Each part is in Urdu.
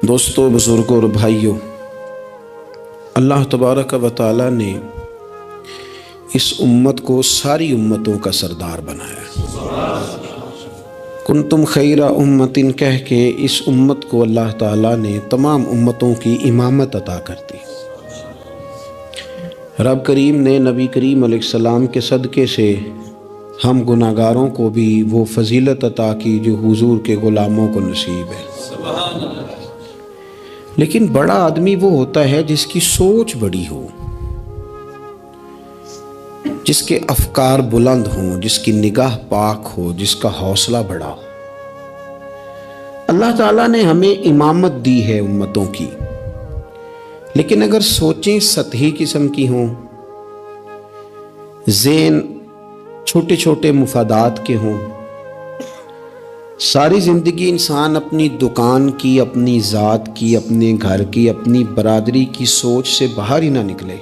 دوستوں، بزرگوں اور بھائیوں، اللہ تبارک و تعالی نے اس امت کو ساری امتوں کا سردار بنایا۔ کنتم خیر امت کہہ کے اس امت کو اللہ تعالیٰ نے تمام امتوں کی امامت عطا کر دی۔ رب کریم نے نبی کریم علیہ السلام کے صدقے سے ہم گناہگاروں کو بھی وہ فضیلت عطا کی جو حضور کے غلاموں کو نصیب ہے۔ لیکن بڑا آدمی وہ ہوتا ہے جس کی سوچ بڑی ہو، جس کے افکار بلند ہوں، جس کی نگاہ پاک ہو، جس کا حوصلہ بڑا ہو۔ اللہ تعالیٰ نے ہمیں امامت دی ہے امتوں کی، لیکن اگر سوچیں سطحی قسم کی ہوں، ذہن چھوٹے چھوٹے مفادات کے ہوں، ساری زندگی انسان اپنی دکان کی، اپنی ذات کی، اپنے گھر کی، اپنی برادری کی سوچ سے باہر ہی نہ نکلے،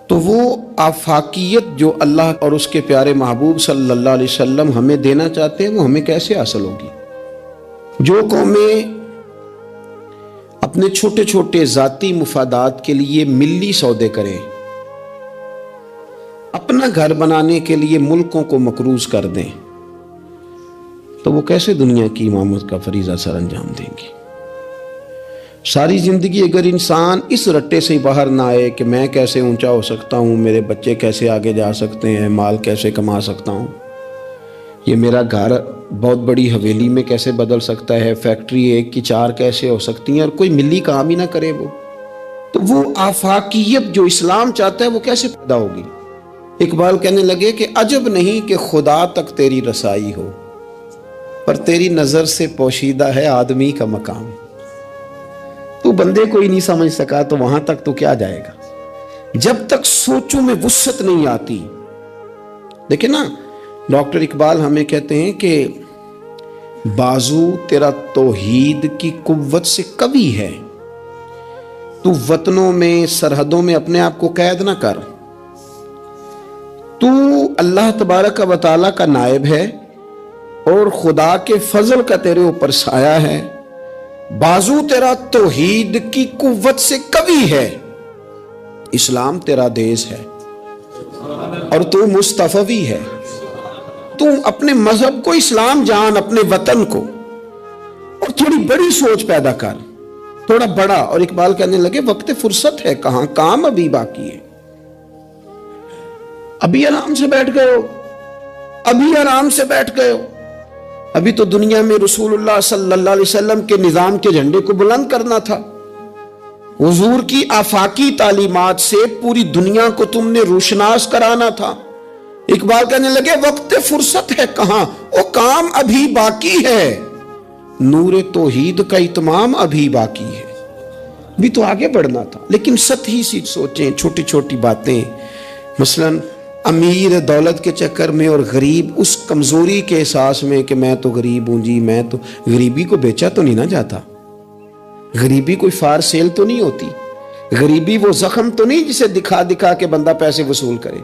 تو وہ آفاقیت جو اللہ اور اس کے پیارے محبوب صلی اللہ علیہ وسلم ہمیں دینا چاہتے ہیں وہ ہمیں کیسے حاصل ہوگی؟ جو قومیں اپنے چھوٹے چھوٹے ذاتی مفادات کے لیے ملی سودے کریں، اپنا گھر بنانے کے لیے ملکوں کو مقروض کر دیں، تو وہ کیسے دنیا کی امامت کا فریضہ سر انجام دیں گے؟ ساری زندگی اگر انسان اس رٹے سے باہر نہ آئے کہ میں کیسے اونچا ہو سکتا ہوں، میرے بچے کیسے آگے جا سکتے ہیں، مال کیسے کما سکتا ہوں، یہ میرا گھر بہت بڑی حویلی میں کیسے بدل سکتا ہے، فیکٹری ایک کی 4 کیسے ہو سکتی ہیں، اور کوئی ملی کام ہی نہ کرے، تو وہ آفاقیت جو اسلام چاہتا ہے وہ کیسے پیدا ہوگی؟ اقبال کہنے لگے کہ عجب نہیں کہ خدا تک تیری رسائی ہو، پر تیری نظر سے پوشیدہ ہے آدمی کا مقام۔ تو بندے کو ہی نہیں سمجھ سکا تو وہاں تک تو کیا جائے گا؟ جب تک سوچوں میں وسعت نہیں آتی۔ دیکھیں نا، ڈاکٹر اقبال ہمیں کہتے ہیں کہ بازو تیرا توحید کی قوت سے قوی ہے، تو وطنوں میں، سرحدوں میں اپنے آپ کو قید نہ کر، تو اللہ تبارک و تعالیٰ کا نائب ہے اور خدا کے فضل کا تیرے اوپر سایہ ہے، بازو تیرا توحید کی قوت سے قوی ہے، اسلام تیرا دیس ہے اور تو مصطفی ہے۔ تو اپنے مذہب کو اسلام جان، اپنے وطن کو، اور تھوڑی بڑی سوچ پیدا کر، تھوڑا بڑا۔ اور اقبال کہنے لگے وقت فرصت ہے کہاں، کام ابھی باقی ہے۔ ابھی آرام سے بیٹھ گئے ہو، ابھی آرام سے بیٹھ گئے ہو، ابھی تو دنیا میں رسول اللہ صلی اللہ علیہ وسلم کے نظام کے جھنڈے کو بلند کرنا تھا، حضور کی آفاقی تعلیمات سے پوری دنیا کو تم نے روشناس کرانا تھا۔ اقبال کہنے لگے وقت فرصت ہے کہاں، وہ کام ابھی باقی ہے، نور توحید کا اتمام ابھی باقی ہے۔ بھی تو آگے بڑھنا تھا، لیکن سطحی سی سوچیں، چھوٹی چھوٹی باتیں، مثلاً امیر دولت کے چکر میں اور غریب اس کمزوری کے احساس میں کہ میں تو غریب ہوں جی، میں تو، غریبی کو بیچا تو نہیں نہ جاتا، غریبی کوئی فار سیل تو نہیں ہوتی، غریبی وہ زخم تو نہیں جسے دکھا دکھا کے بندہ پیسے وصول کرے۔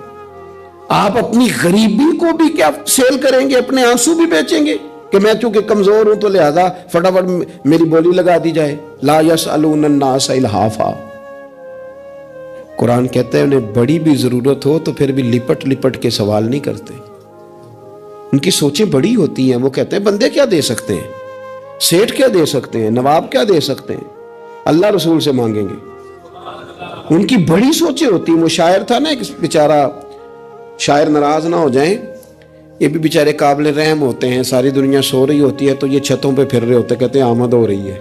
آپ اپنی غریبی کو بھی کیا سیل کریں گے، اپنے آنسو بھی بیچیں گے کہ میں چونکہ کمزور ہوں تو لہذا فٹافٹ میری بولی لگا دی جائے؟ لا یسألون الناس الحافا۔ قرآن کہتا ہے انہیں بڑی بھی ضرورت ہو تو پھر بھی لپٹ لپٹ کے سوال نہیں کرتے، ان کی سوچیں بڑی ہوتی ہیں۔ وہ کہتے ہیں بندے کیا دے سکتے ہیں، سیٹھ کیا دے سکتے ہیں، نواب کیا دے سکتے ہیں، اللہ رسول سے مانگیں گے۔ ان کی بڑی سوچیں ہوتی ہیں۔ وہ شاعر تھا نا ایک بیچارہ، شاعر ناراض نہ ہو جائیں، یہ بھی بیچارے قابل رحم ہوتے ہیں، ساری دنیا سو رہی ہوتی ہے تو یہ چھتوں پہ پھر رہے ہوتے، کہتے ہیں آمد ہو رہی ہے،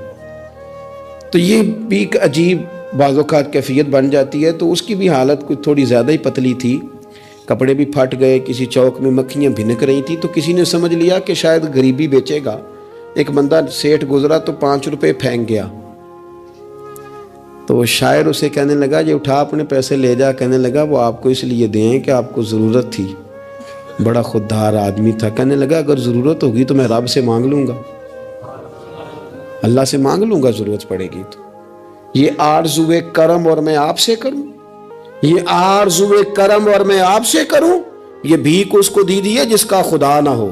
تو یہ بھی ایک عجیب بعض اوقات کیفیت بن جاتی ہے۔ تو اس کی بھی حالت کچھ تھوڑی زیادہ ہی پتلی تھی، کپڑے بھی پھٹ گئے، کسی چوک میں مکھیاں بھنک رہی تھی، تو کسی نے سمجھ لیا کہ شاید غریبی بیچے گا۔ ایک بندہ سیٹھ گزرا تو 5 روپے پھینک گیا، تو شاعر اسے کہنے لگا یہ اٹھا اپنے پیسے لے جا۔ کہنے لگا وہ آپ کو اس لیے دیں کہ آپ کو ضرورت تھی، بڑا خوددار آدمی تھا۔ کہنے لگا اگر ضرورت ہوگی تو میں رب سے مانگ لوں گا، اللہ سے مانگ لوں گا ضرورت پڑے گی تو۔ یہ آرزوئے کرم اور میں آپ سے کروں، یہ آرزوئے کرم اور میں آپ سے کروں، یہ بھیک اس کو دی ہے جس کا خدا نہ ہو۔